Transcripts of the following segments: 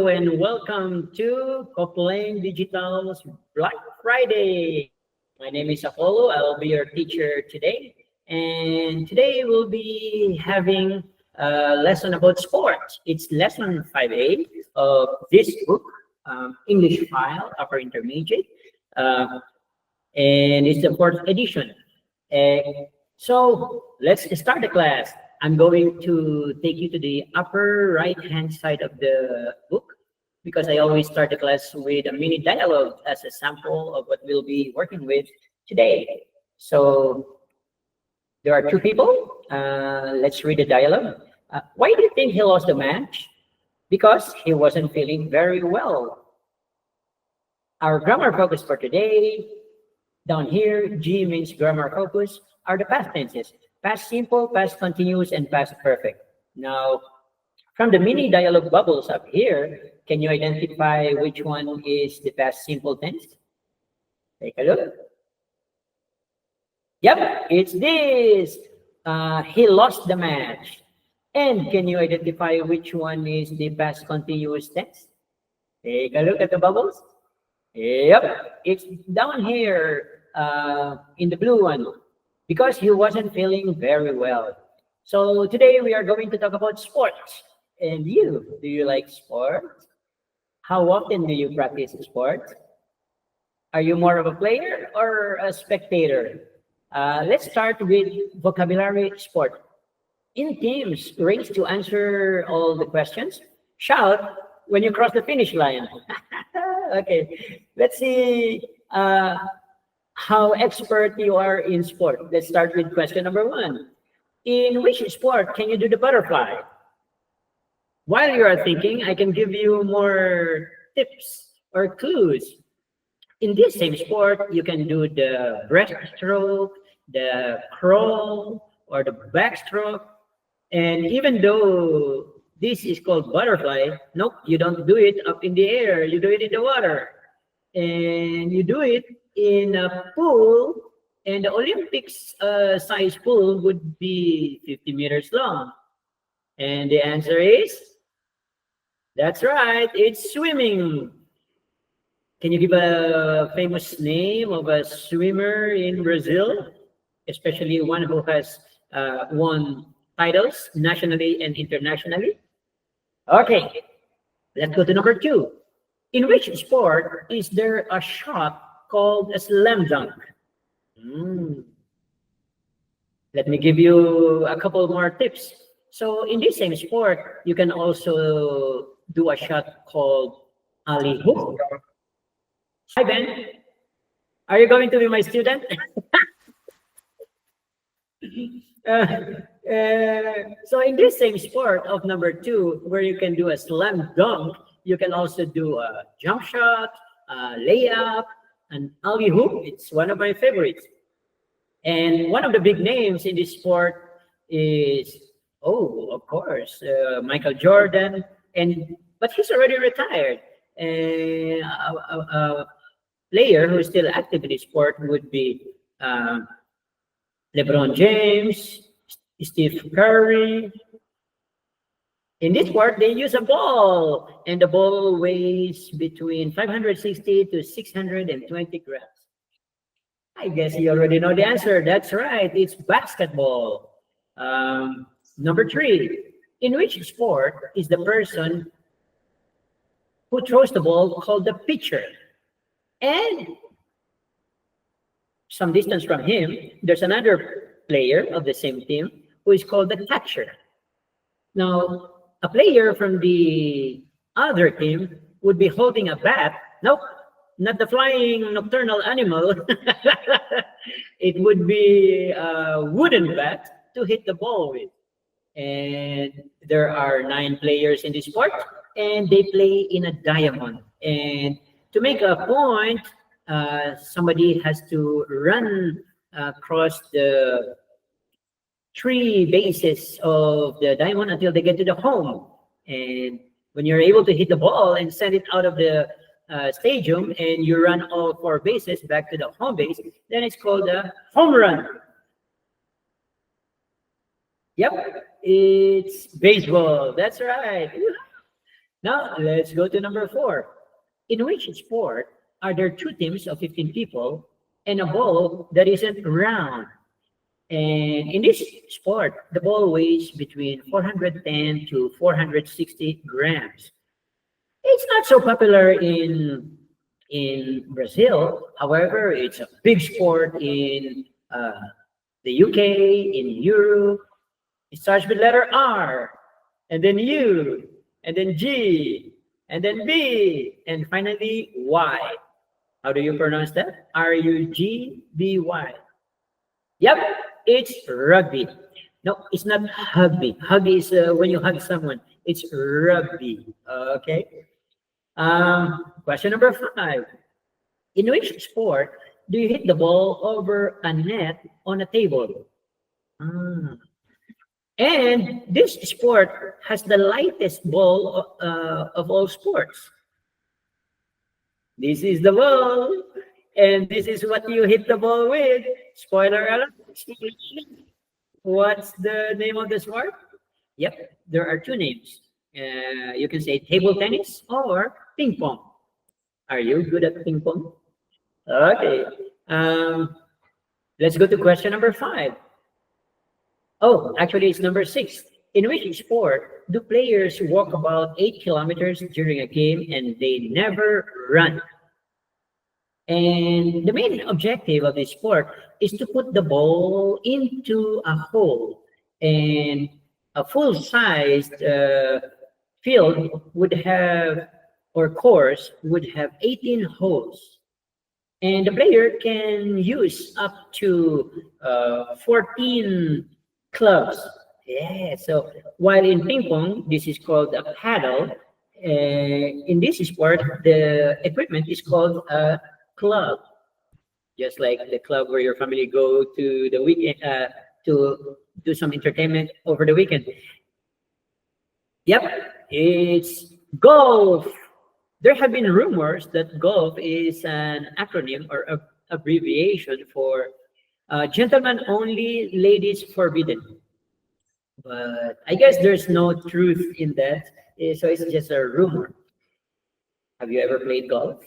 and welcome to Cooplem Digital's Black Friday. My name is Apollo. I'll be your teacher today. And today we'll be having a lesson about sports. It's lesson 5A of this book, English File, Upper Intermediate. Uh, and it's the fourth edition. So let's start the class. I'm going to take you to the upper right-hand side of the book because I always start the class with a mini dialogue as a sample of what we'll be working with today. So there are two people. Let's read the dialogue. Why do you think he lost the match? Because he wasn't feeling very well. Our grammar focus for today, down here, G means grammar focus, are the past tenses. Past simple, past continuous, and past perfect. Now, from the mini dialogue bubbles up here, can you identify which one is the past simple tense? Take a look. Yep, it's this. He lost the match. And can you identify which one is the past continuous tense? Take a look at the bubbles. Yep, it's down here in the blue one because he wasn't feeling very well. So today we are going to talk about sports. And you, do you like sports? How often do you practice sports? Are you more of a player or a spectator? Let's start with vocabulary sport. In teams, race to answer all the questions. Shout when you cross the finish line. Okay, let's see how expert you are in sport. Let's start with question number one. In which sport can you do the butterfly? While you are thinking, I can give you more tips or clues. In this same sport, you can do the breaststroke, the crawl, or the backstroke. And even though this is called butterfly, nope, you don't do it up in the air. You do it in the water. And you do it in a pool, and the Olympics size pool would be 50 meters long. And the answer is, that's right, it's swimming. Can you give a famous name of a swimmer in Brazil, especially one who has won titles nationally and internationally? Okay, let's go to number two. In which sport is there a shot called a slam dunk? Let me give you a couple more tips. So in this same sport, you can also do a shot called alley hoop. Hi, Ben. Are you going to be my student? So in this same sport of number two, where you can do a slam dunk, you can also do a jump shot, a layup, an alley hoop. It's one of my favorites. And one of the big names in this sport is, oh, of course, Michael Jordan. But he's already retired. And a player who is still active in this sport would be LeBron James, Steve Curry. In this sport, they use a ball, and the ball weighs between 560 to 620 grams. I guess you already know the answer. That's right, it's basketball. Number three, in which sport is the person who throws the ball called the pitcher? And some distance from him, there's another player of the same team who is called the catcher. Now, a player from the other team would be holding a bat. Nope, not the flying nocturnal animal. It would be a wooden bat to hit the ball with. And there are 9 players in this sport, and they play in a diamond. And to make a point, somebody has to run across the 3 bases of the diamond until they get to the home. And when you're able to hit the ball and send it out of the stadium, and you run all 4 bases back to the home base, then it's called a home run. Yep, it's baseball. That's right. Now, let's go to number four. In which sport are there two teams of 15 people and a ball that isn't round? And in this sport, the ball weighs between 410 to 460 grams. It's not so popular in Brazil. However, it's a big sport in the UK, in Europe. It starts with letter R, and then U, and then G, and then B, and finally Y. How do you pronounce that? Rugby. Yep, it's rugby. No, it's not hugby. Hugby is when you hug someone. It's rugby. Okay. Question number five. In which sport do you hit the ball over a net on a table? Ah. And this sport has the lightest ball of all sports. This is the ball, and this is what you hit the ball with. Spoiler alert. What's the name of the sport? Yep, there are two names. You can say table tennis or ping pong. Are you good at ping pong? Okay. Let's go to question number five. Oh, actually, it's number six. In which sport do players walk about 8 kilometers during a game and they never run? And the main objective of this sport is to put the ball into a hole. And a full-sized field would have, or course, would have 18 holes. And the player can use up to 14 clubs. Yeah, so while in ping pong, this is called a paddle. In this sport, the equipment is called a club, just like the club where your family go to the weekend to do some entertainment over the weekend. Yep, it's golf. There have been rumors that golf is an acronym or abbreviation for gentlemen only, ladies forbidden. But I guess there's no truth in that. So it's just a rumor. Have you ever played golf?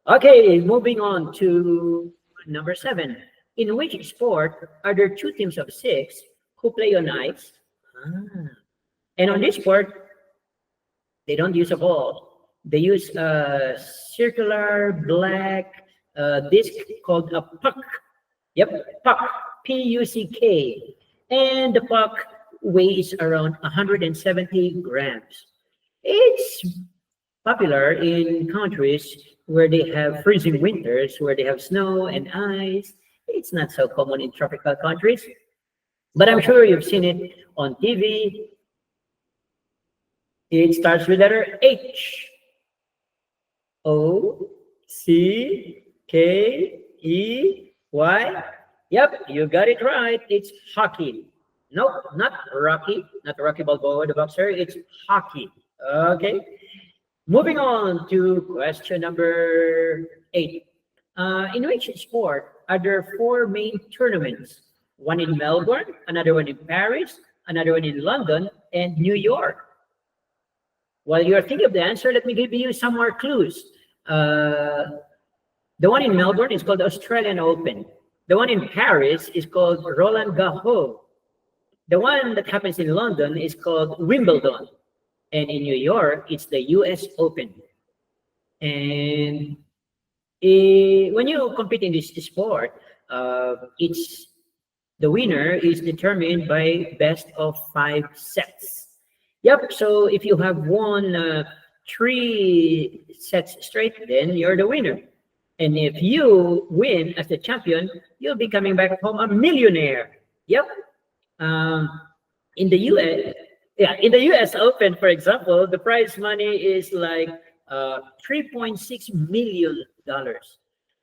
Okay, moving on to number seven. In which sport are there two teams of six who play on ice? Ah. And on this sport, they don't use a ball. They use a circular black disc called a puck. Yep, puck. Puck. And the puck weighs around 170 grams. It's popular in countries where they have freezing winters, where they have snow and ice. It's not so common in tropical countries, but I'm sure you've seen it on TV. It starts with letter H. Hockey. Yep, you got it right. It's hockey. Nope, not Rocky, not Rocky Balboa, the boxer. It's hockey. Okay. Moving on to question number eight. In which sport are there four main tournaments? One in Melbourne, another one in Paris, another one in London, and New York. While you're thinking of the answer, let me give you some more clues. The one in Melbourne is called the Australian Open. The one in Paris is called Roland Garros. The one that happens in London is called Wimbledon. And in New York, it's the US Open. And when you compete in this sport, it's the winner is determined by best of 5 sets. Yep, so if you have won 3 sets straight, then you're the winner. And if you win as the champion, you'll be coming back home a millionaire. Yep. In the US, in the US Open, for example, the prize money is like $3.6 million.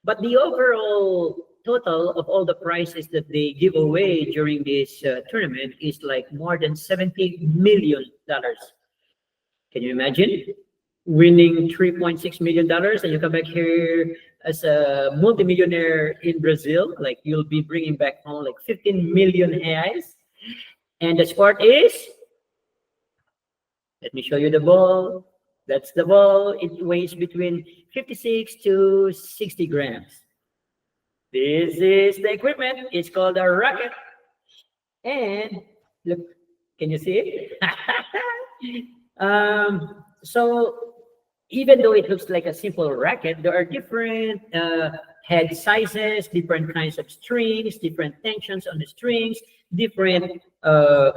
But the overall total of all the prizes that they give away during this tournament is like more than $70 million. Can you imagine winning $3.6 million and you come back here as a multimillionaire in Brazil? Like you'll be bringing back home like 15 million reais. And the sport is Let me show you the ball. That's the ball. It weighs between 56 to 60 grams. This is the equipment. It's called a racket. And look, can you see it? So even though it looks like a simple racket, there are different head sizes, different kinds of strings, different tensions on the strings, different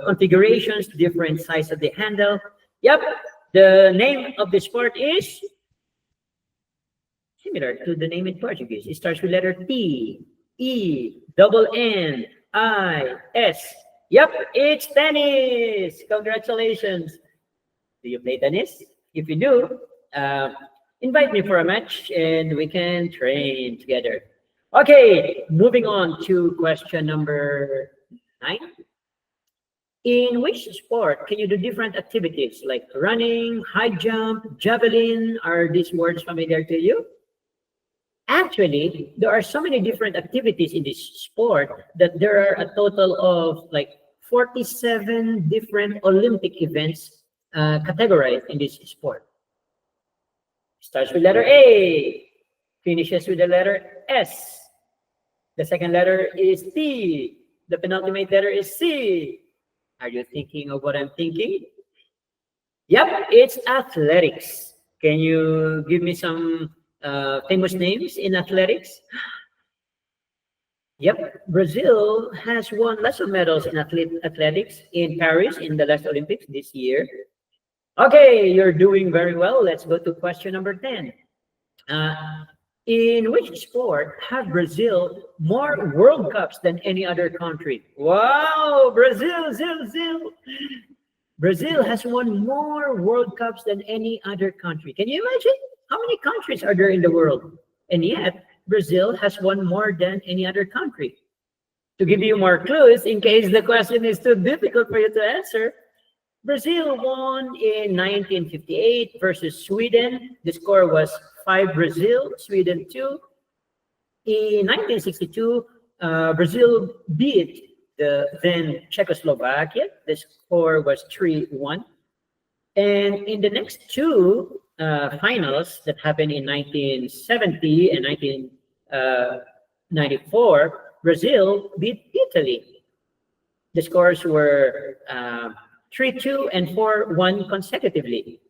configurations, different size of the handle. Yep, the name of the sport is similar to the name in Portuguese. It starts with letter T, E, double N, I, S. Yep, it's tennis. Congratulations. Do you play tennis? If you do, invite me for a match and we can train together. Okay, moving on to question number 9. In which sport can you do different activities like running, high jump, javelin? Are these words familiar to you? Actually, there are so many different activities in this sport that there are a total of like 47 different Olympic events categorized in this sport. Starts with letter A, finishes with the letter S. The second letter is T. The penultimate letter is C. Are you thinking of what I'm thinking? Yep, it's athletics. Can you give me some famous names in athletics? Yep, Brazil has won lots of medals in athletics in Paris in the last Olympics this year. Okay, you're doing very well. Let's go to question number 10. In which sport have Brazil more World Cups than any other country? Wow, Brazil. Brazil has won more World Cups than any other country. Can you imagine how many countries are there in the world? And yet, Brazil has won more than any other country. To give you more clues, in case the question is too difficult for you to answer, Brazil won in 1958 versus Sweden. The score was 5 Brazil, Sweden 2. In 1962, Brazil beat the then Czechoslovakia. The score was 3-1. And in the next two finals that happened in 1970 and 1994, Brazil beat Italy. The scores were 3-2 and 4-1 consecutively.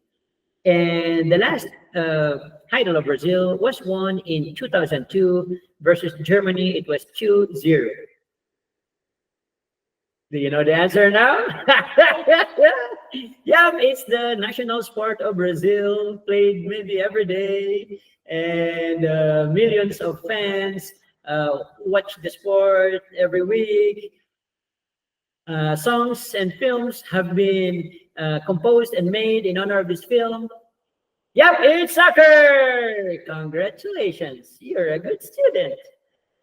And the last title of Brazil was won in 2002 versus Germany. It was 2-0. Do you know the answer now? Yeah, it's the national sport of Brazil, played maybe every day, and millions of fans watch the sport every week. Songs and films have been composed and made in honor of this film. Yep, it's soccer! Congratulations, you're a good student.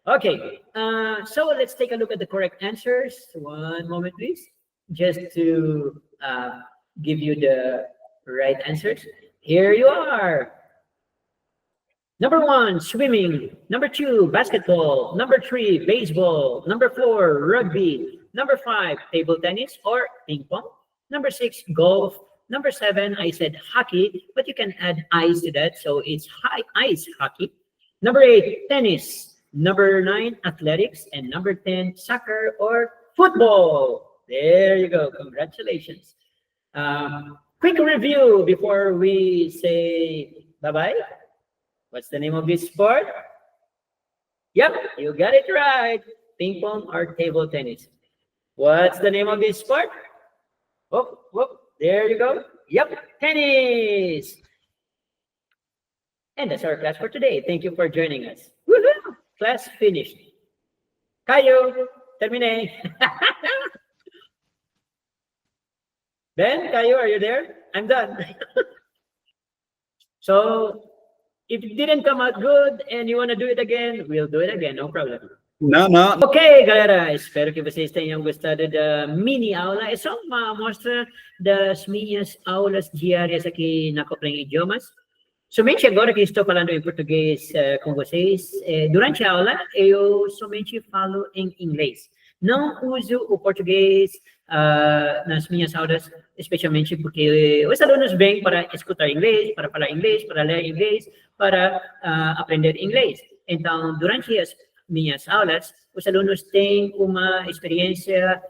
Okay, so let's take a look at the correct answers. One moment, please, just to give you the right answers. Here you are. Number 1, swimming. Number 2, basketball. Number 3, baseball. Number 4, rugby. Number 5, table tennis or ping pong. Number 6, golf. Number 7, I said hockey, but you can add ice to that, so it's ice hockey. Number 8, tennis. Number 9, athletics. And number 10, soccer or football. There you go. Congratulations. Quick review before we say bye-bye. What's the name of this sport? Yep, you got it right. Ping pong or table tennis. What's the name of this sport? Whoop, whoop. There you go. Yep, tennis. And that's our class for today. Thank you for joining us. Woohoo! Class finished. Kayo, termine. Ben, Kayo, are you there? I'm done. So, if it didn't come out good and you want to do it again, we'll do it again. No problem. No. Ok, galera, espero que vocês tenham gostado da mini aula. É só uma amostra das minhas aulas diárias aqui na Cooplem Idiomas. Somente agora que estou falando em português com vocês, durante a aula eu somente falo em inglês. Não uso o português nas minhas aulas, especialmente porque os alunos vêm para escutar inglês, para falar inglês, para ler inglês, para aprender inglês. Então, durante as minhas aulas, os alunos têm uma experiência,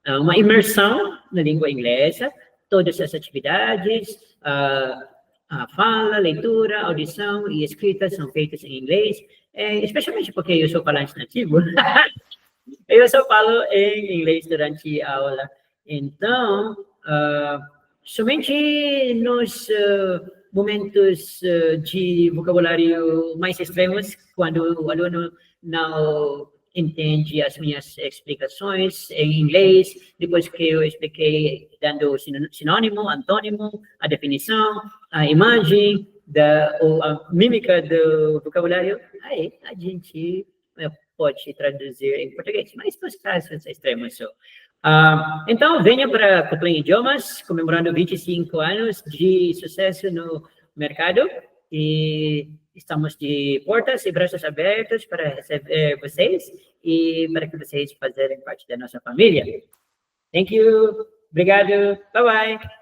uma imersão na língua inglesa, todas as atividades, a fala, leitura, audição e escrita são feitas em inglês, especialmente porque eu sou falante nativo. Eu só falo em inglês durante a aula. Então, somente nos momentos de vocabulário mais extremos, quando o aluno não entende as minhas explicações em inglês, depois que eu expliquei dando sinônimo, antônimo, a definição, a imagem, ou a mímica do vocabulário, aí a gente pode traduzir em português, mas nos casos extremos só. Então, venha para Cooplem Idiomas, comemorando 25 anos de sucesso no mercado, e estamos de portas e braços abertos para receber vocês e para que vocês fazerem parte da nossa família. Thank you. Obrigado. Bye-bye.